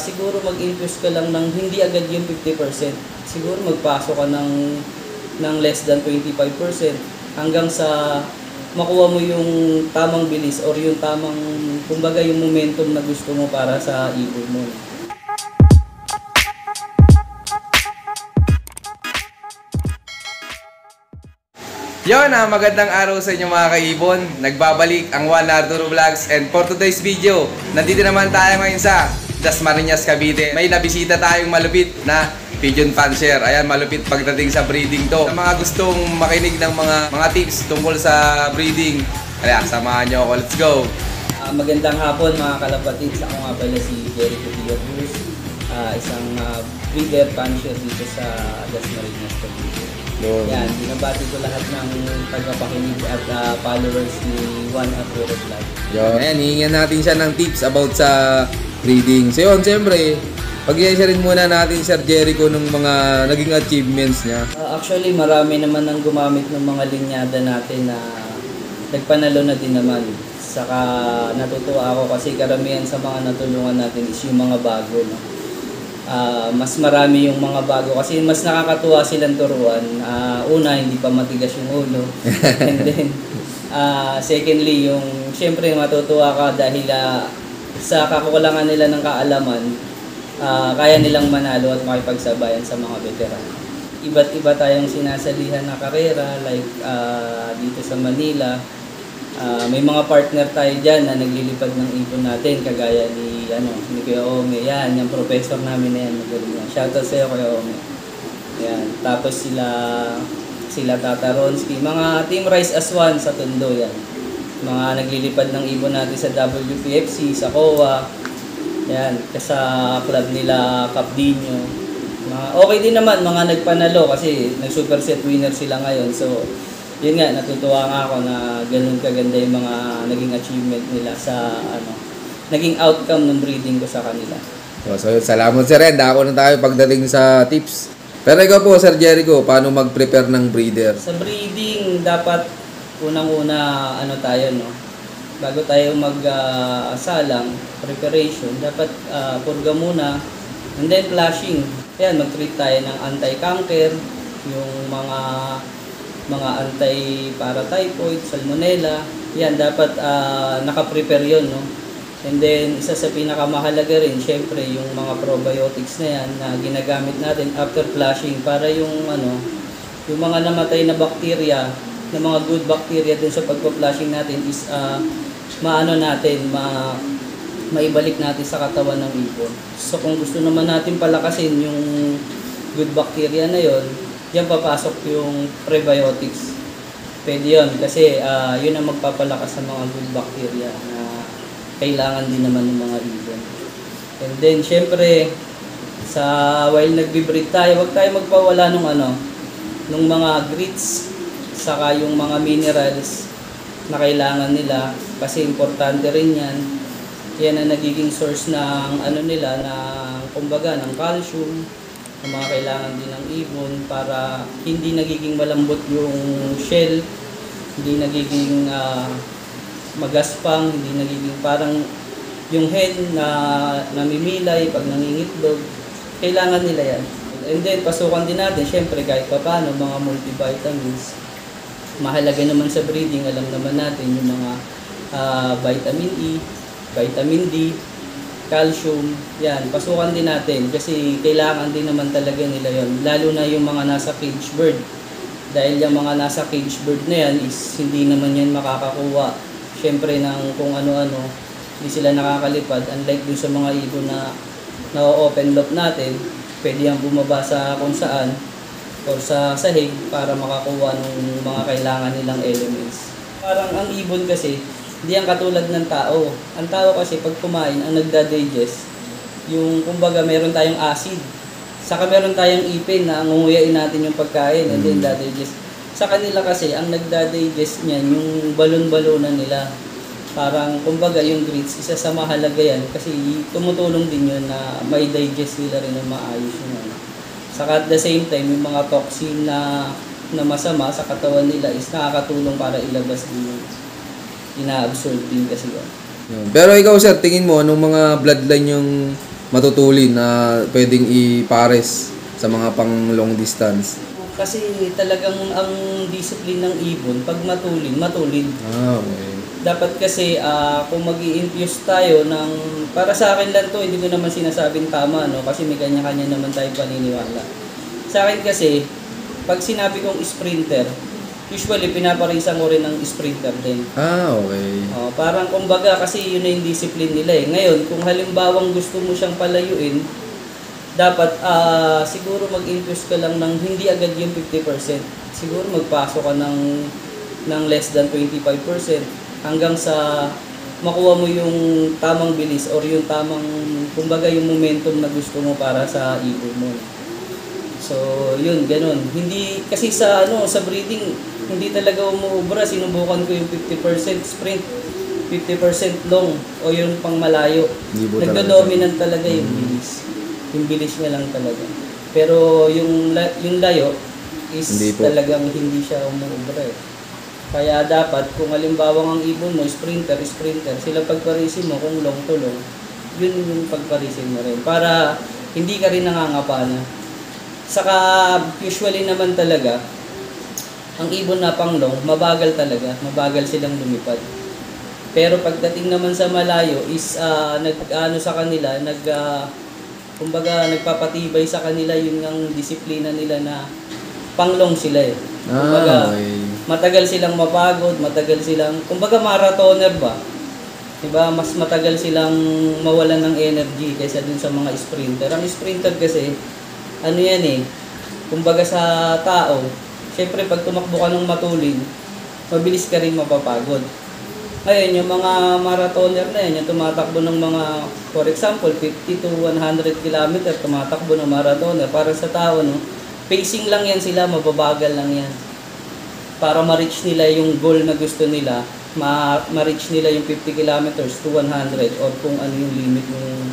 siguro mag-infuse ka lang ng hindi agad yung 50%. Siguro magpasok ka ng less than 25% hanggang sa makuha mo yung tamang bilis or yung tamang, kumbaga yung momentum na gusto mo para sa ibon mo. Yon, magandang araw sa inyo mga kaibon. Nagbabalik ang Juan Arturo Vlogs, and for today's video, nandito naman tayo ngayon sa Dasmariñas, Cavite. May nabisita tayong malupit na pigeon fancier. Ayan, malupit pagdating sa breeding to. Sa mga gustong makinig ng mga tips tungkol sa breeding, kaya samahan nyo ako. Let's go! Magandang hapon mga kalapatid. Ako nga pala si Jericho Diaz, isang breeder fancier dito sa Dasmariñas, Cavite. Yan, binabati ko lahat ng tagapakinig at followers ni Juan Arturo Vlog. Ayan, hihingan natin siya ng tips about sa breeding. So yun, siyempre, pag-i-share muna natin Sir Jericho ng mga naging achievements niya. Actually, marami naman ang gumamit ng mga linyada natin na nagpanalo na din naman. Saka natutuwa ako kasi karamihan sa mga natulungan natin is yung mga bago. No? Mas marami yung mga bago kasi mas nakakatuwa silang turuan. Una, hindi pa matigas yung ulo. And then, secondly, yung syempre matutuwa ka dahil sa kakulangan nila ng kaalaman, kaya nilang manalo at makipagsabayan sa mga veteran. Iba't iba tayong sinasalihan na karera, like dito sa Manila. May mga partner tayo dyan na naglilipad ng ibon natin, kagaya ni Kuya Ome. Yan, yung professor namin na yan. Shoutout sa'yo, Kuya Ome. Yan. Tapos sila Tata Ronsky. Mga Team Rise as One sa Tondo yan. Mga naglilipad ng ibon natin sa WPFC, sa COA. Yan. Sa club nila Capdino. Okay din naman, mga nagpanalo kasi nag-superset winner sila ngayon. So, yun nga, natutuwa nga ako na ganun kaganda yung mga naging achievement nila sa naging outcome ng breeding ko sa kanila. So salamat Sir Ren. Dako na tayo pagdating sa tips. Pero ikaw po, Sir Jericho, paano mag-prepare ng breeder? Sa breeding, dapat unang-una tayo, no? Bago tayo mag-salang, preparation, dapat purga muna, and then flushing. Yan, mag-treat tayo ng anti-canker, yung mga anti-paratyphoid, salmonella, yan, dapat naka-prepare yun, no? And then, isa sa pinakamahalaga rin, syempre, yung mga probiotics na yan na ginagamit natin after flushing para yung mga namatay na bacteria, na mga good bacteria dun sa pagpa-flushing natin is maibalik natin sa katawan ng ibon. So, kung gusto naman natin palakasin yung good bacteria na yon, yan papasok yung prebiotics. Pwede yun kasi yun ang magpapalakas sa mga good bacteria na kailangan din naman ng mga ibon. And then, syempre, while nagbe-breed tayo, huwag tayo magpawala nung mga grits, saka yung mga minerals na kailangan nila kasi importante rin yan. Yan ang nagiging source ng kumbaga, ng calcium, na mga kailangan din ng ibon para hindi nagiging malambot yung shell, hindi nagiging magaspang, hindi nagiging parang yung hen na namimilay pag nangingitlog. Kailangan nila yan. And then pasukan din natin, syempre kahit pa paano, mga multivitamins. Mahalaga naman sa breeding, alam naman natin yung mga vitamin E, vitamin D, calcium, yan, pasukan din natin kasi kailangan din naman talaga nila yon, lalo na yung mga nasa cage bird. Dahil yung mga nasa cage bird na yan is hindi naman yan makakakuha syempre ng kung ano-ano, hindi sila nakakalipad, unlike dun sa mga ibon na open loop natin, pwede yung bumaba sa kung saan or sa sahig para makakuha ng mga kailangan nilang elements. Parang ang ibon kasi hindi ang katulad ng tao. Ang tao kasi pag kumain, ang nagda-digest, yung kumbaga meron tayong acid. Saka meron tayong ipin na ngunguyain natin yung pagkain and then da-digest. Sa kanila kasi, ang nagda-digest niyan, yung balon-balonan nila. Parang kumbaga yung grits, isa sa mahalaga yan kasi tumutulong din yun na may digest nila rin ng maayos yun. Saka at the same time, yung mga toxin na masama sa katawan nila is nakakatulong para ilabas din yung ina-absorb din kasi yun. Pero ikaw sir, tingin mo anong mga bloodline yung matutulin na pwedeng ipares sa mga pang long distance? Kasi talagang ang discipline ng ibon, pag matulin. Okay. Dapat kasi kung mag-i-infuse tayo ng, para sa akin lang to, hindi ko naman sinasabing tama, no? Kasi may kanya-kanya naman tayong paniniwala. Sa akin kasi, pag sinabi kong sprinter, usually pinaparisan ko rin ng sprinter din. Okay. Parang kumbaga kasi yun na yung discipline nila eh. Ngayon, kung halimbawang gusto mo siyang palayuin, dapat siguro mag-infuse ka lang ng hindi agad yung 50%. Siguro magpasok ka ng less than 25% hanggang sa makuha mo yung tamang bilis or yung tamang, kumbaga yung momentum na gusto mo para sa ibon mo. So, yun, ganun. Hindi, kasi sa breeding, hindi talaga umuubra. Sinubukan ko yung 50% sprint, 50% long, o yung pang malayo. Nagdo-dominant talaga yung bilis. Yung bilis niya lang talaga. Pero yung layo is talagang hindi siya umuubra eh. Kaya dapat, kung halimbawa ang ibon mo, sprinter, sila pagparisin mo, kung long to long, yun yung pagparisin mo rin. Para hindi ka rin nangangapana. Saka usually naman talaga, ang ibon na pang long, mabagal talaga, mabagal silang lumipad. Pero pagdating naman sa malayo is sa kanila, kumbaga nagpapatibay sa kanila yun ang disiplina nila na panglong sila eh. Kumbaga, matagal silang mapagod, kumbaga marathoner ba? Diba? Mas matagal silang mawalan ng energy kaysa dun sa mga sprinter. Ang sprinter kasi, ano yan eh, kumbaga sa tao, syempre pag tumakbo ka ng matulin, mabilis ka rin mapapagod. Ngayon, yung mga marathoner na yan, yung tumatakbo ng mga, for example, 50 to 100 km, tumatakbo ng marathoner. Para sa tao, no, pacing lang yan sila, mababagal lang yan. Para ma-reach nila yung goal na gusto nila, ma-reach nila yung 50 kilometers to 100 or kung ano yung limit yung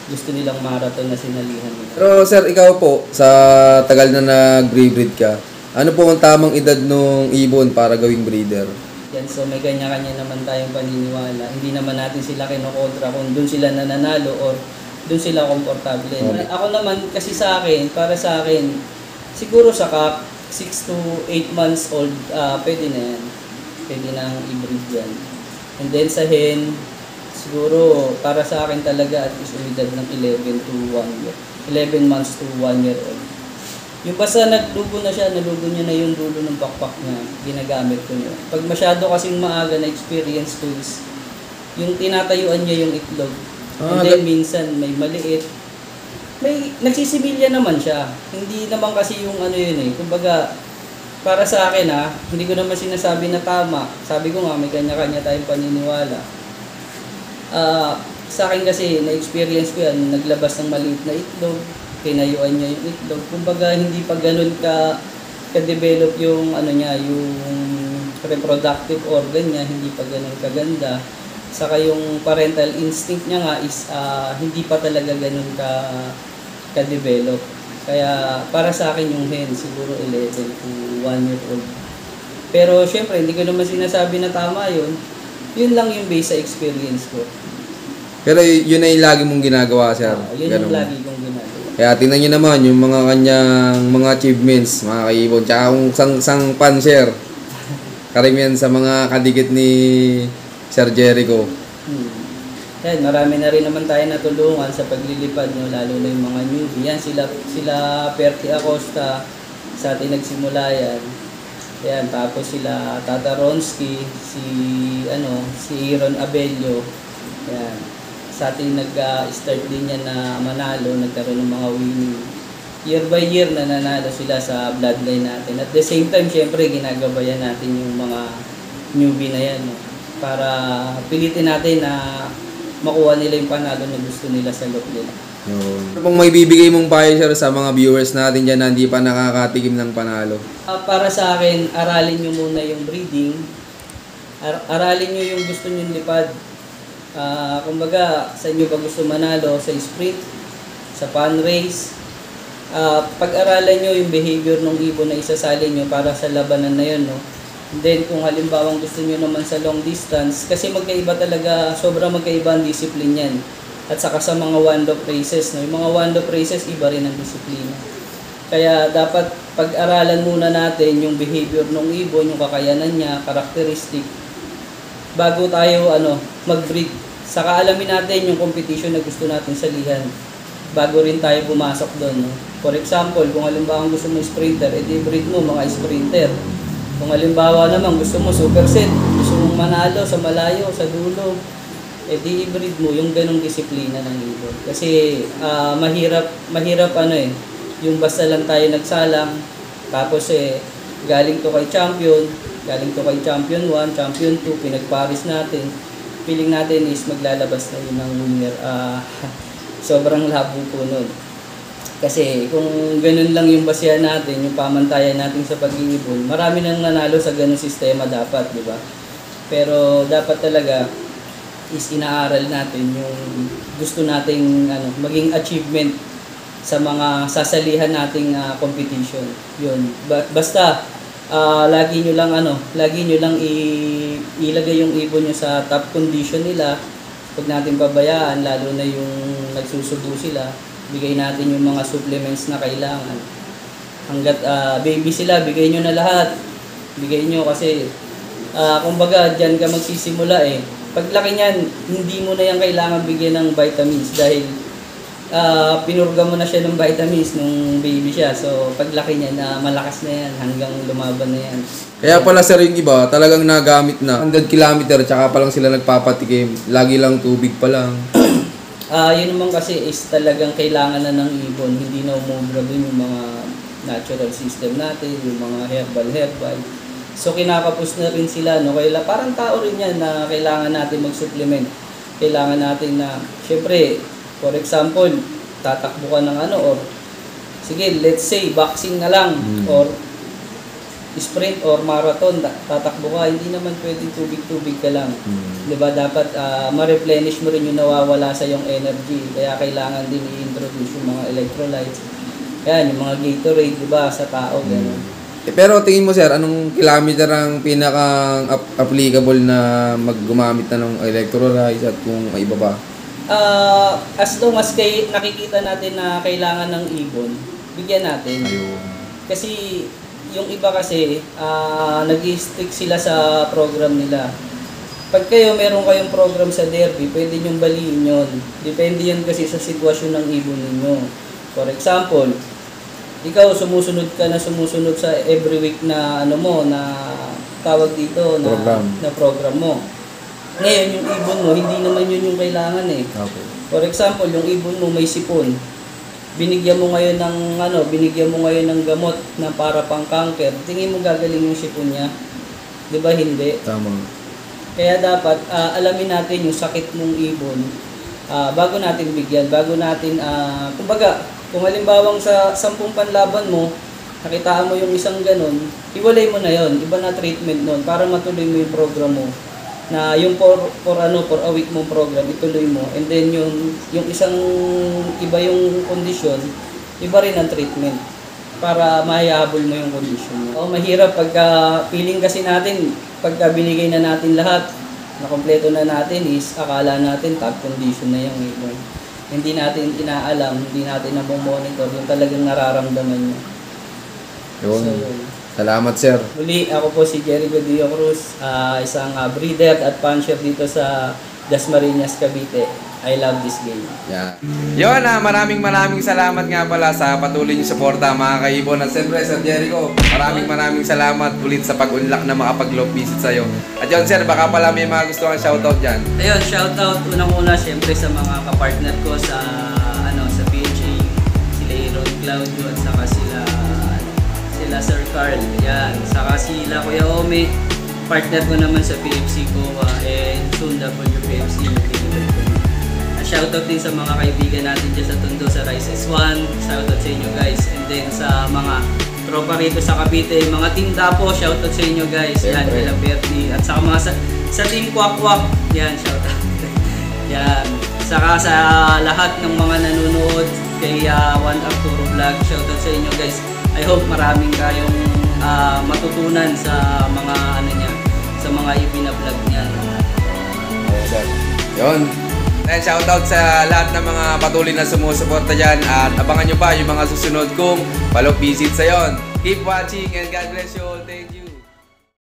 gusto nilang marathon na sinalihan nila. Pero sir, ikaw po, sa tagal na nag-breed ka, ano po ang tamang edad ng ibon para gawing breeder? Yan, so may kanya-kanya naman tayong paniniwala. Hindi naman natin sila kinokontra kung doon sila nananalo or doon sila komportable. Okay. Ako naman, kasi para sa akin, siguro sa 6 to 8 months old, pwede na yan. Pwede na i-breed yan. And then sa hen, siguro para sa akin talaga at least umidad ng 11 to 1 year. 11 months to 1 year old. Yung basta nalugo niya na yung dulo ng backpack niya, ginagamit ko niya. Pag masyado kasing maaga na experience ko is, yung tinatayuan niya yung itlog. And then minsan may maliit. May nagsisimilya naman siya. Hindi naman kasi yung ano yun eh. Kumbaga, para sa akin hindi ko naman sinasabi na tama. Sabi ko nga, may kanya-kanya tayong paniniwala. Sa akin kasi, na-experience ko yan, naglabas ng maliit na itlog, pinayuan niya yung itlog. Kumbaga, hindi pa ganun ka-develop yung yung reproductive organ niya, hindi pa ganun kaganda. Saka yung parental instinct niya nga is hindi pa talaga ganun ka-develop. Kaya para sa akin yung hen, siguro 11 to 1 year old. Pero syempre, hindi ko naman sinasabi na tama yun. Yun lang yung base sa experience ko. Pero yun na yung lagi mong ginagawa, sir? Yun yung lagi kong ginagawa. Kaya tingnan nyo naman yung mga kanyang mga achievements, mga kaibon. Tsaka kung sang pan-share. Karamihan sa mga kadikit ni Sir Jericho. Yan, marami na rin naman tayo natulungan sa paglilipad, no? Lalo na yung mga newbie. Yan, sila Perti Acosta, sa atin nagsimula yan. Yan, tapos sila Tata Ronsky, si Aaron Abello. Yan. Sa atin nag-start din yan na manalo, nagkaroon ng mga winning. Year by year na nanalo sila sa bloodline natin. At the same time, syempre, ginagabayan natin yung mga newbie na yan, no? Para pilitin natin na makuha nila yung panalo na gusto nila sa look nila. Ano pong may bibigay mong payo, sir, sa mga viewers natin dyan na hindi pa nakakatikim ng panalo? Para sa akin, aralin nyo muna yung breeding. Aralin nyo yung gusto nyo lipad. Kumbaga, sa inyo ba gusto manalo sa sprint, sa fan race. Pag-aralan nyo yung behavior ng ibon na isasali nyo para sa labanan na yun, no? Then, kung halimbawa gusto nyo naman sa long distance, kasi magkaiba talaga, sobrang magkaiba ang discipline yan. at saka sa mga one-off races. No? Yung mga one-off races, iba rin ang disiplina. Kaya dapat pag-aralan muna natin yung behavior ng ibon, yung kakayanan niya, characteristic, bago tayo mag-breed. Saka alamin natin yung competition na gusto natin salihan bago rin tayo pumasok doon. No? For example, kung halimbawa gusto mo sprinter, edi breed mo mga sprinter. Kung halimbawa naman gusto mo superset, gusto mong manalo sa malayo, sa dulo, edi i-breed mo yung ganong disiplina ng ibon. Kasi mahirap yung basta lang tayo nagsalang, tapos galing to kay champion 1, champion 2, pinagparis natin, feeling natin is maglalabas na yun ng winner. Sobrang labo po nun. Kasi kung ganun lang yung basehan natin, yung pamantayan natin sa pag-iibon, marami nang nanalo sa ganung sistema dapat, di ba? Pero dapat talaga is inaaral natin yung gusto nating maging achievement sa mga sasalihan nating competition. Yun. Basta lagi nyo lang ilagay yung ibon nyo sa top condition nila. Huwag natin pabayaan, lalo na yung nagsusubo sila. Bigay natin yung mga supplements na kailangan. Hanggat baby sila, bigay nyo na lahat. Bigay nyo kasi, kumbaga, dyan ka magsisimula eh. Paglaki niyan, hindi mo na yan kailangan bigyan ng vitamins dahil pinurga mo na siya ng vitamins nung baby siya. So, paglaki niya na malakas na yan hanggang lumaban na yan. Kaya pala sir, yung iba, talagang nagamit na 100 kilometer, tsaka pa lang sila nagpapatikim. Lagi lang tubig pa lang. Yun naman kasi is talagang kailangan na ng ibon. Hindi na umubra dun yung mga natural system natin, yung mga herbal. So, kinakapos na rin sila. No? Kaya parang tao rin yan na kailangan natin mag-supplement. Kailangan natin na, syempre, for example, tatakbo ka ng or sige, let's say, boxing na lang, or sprint or marathon, tatakbo ka, hindi naman pwedeng tubig-tubig ka lang. Diba? Dapat ma-replenish mo rin yung nawawala sa yung energy. Kaya kailangan din i-introduce yung mga electrolytes. Yan, yung mga Gatorade, diba, sa tao. Pero tingin mo sir, anong kilometer ang pinaka-applicable na maggumamit na ng electrolytes at kung may iba pa? As long as nakikita natin na kailangan ng ibon, bigyan natin. Ayun. Kasi yung iba kasi, nag-stick sila sa program nila. Pag meron kayong program sa derby, pwede nyong baliin yun. Depende yan kasi sa sitwasyon ng ibon ninyo. For example, ikaw sumusunod sa every week na na tawag dito na program mo. Ngayon, yung ibon mo, hindi naman yun yung kailangan eh. Okay. For example, yung ibon mo may sipon. Binigyan mo ngayon ng gamot na para pang-cancer. Tingin mo gagaling yung sipon niya? 'Di ba hindi? Tama. Kaya dapat alamin natin yung sakit mong ibon bago natin bigyan, bago natin kumbaga, kung halimbawang sa 10 panlaban mo, nakitaan mo yung isang ganun, iwalay mo na yon, iba na treatment nun para matuloy mo yung program mo. Na yung for a week mong program, ituloy mo. And then yung isang iba yung condition, iba rin ang treatment para mahihabol mo yung condition mo. Mahirap pagka feeling kasi natin, pagka binigay na natin lahat, na kompleto na natin is akala natin top condition na yung ibon. Hindi natin inaalam, hindi natin monitor yung talagang nararamdaman niya. Yun. So, salamat sir. Muli, ako po si Jerry Godillo Cruz, isang breeder at puncher dito sa Dasmariñas, Cavite. I love this game. Yeah. Yun maraming salamat nga pala sa patuloy niyo suporta mga kaibon. At siyempre Sir Jericho, maraming salamat ulit sa pag-unlock na makapag-love visit sa'yo. At yun sir, baka pala may mga gusto kang shoutout dyan. Ayun, shoutout unang-una siyempre sa mga kapartner ko sa PHA, sila Aaron Claudio at saka sila Sir Carl. Yan, saka sila Kuya Ome, partner ko naman sa PFC Coa and soon WPFC. Shoutout din sa mga kaibigan natin dyan sa Tondo sa Rise S1. Shoutout sa inyo guys. And then sa mga tropa rito sa Cavite, mga team Dapo, shoutout sa inyo guys. Yan, Kila Bertie. At saka mga sa team Kwak Kwak, yan, shoutout. Yan. Saka sa lahat ng mga nanonood kay One Arturo Vlog, shoutout sa inyo guys. I hope maraming kayong matutunan sa mga sa mga ipina-vlog niya. Yun. And shoutout sa lahat ng mga patuloy na sumusuporta dyan. At abangan nyo pa yung mga susunod kong follow visit sa yon. Keep watching and God bless you all. Thank you.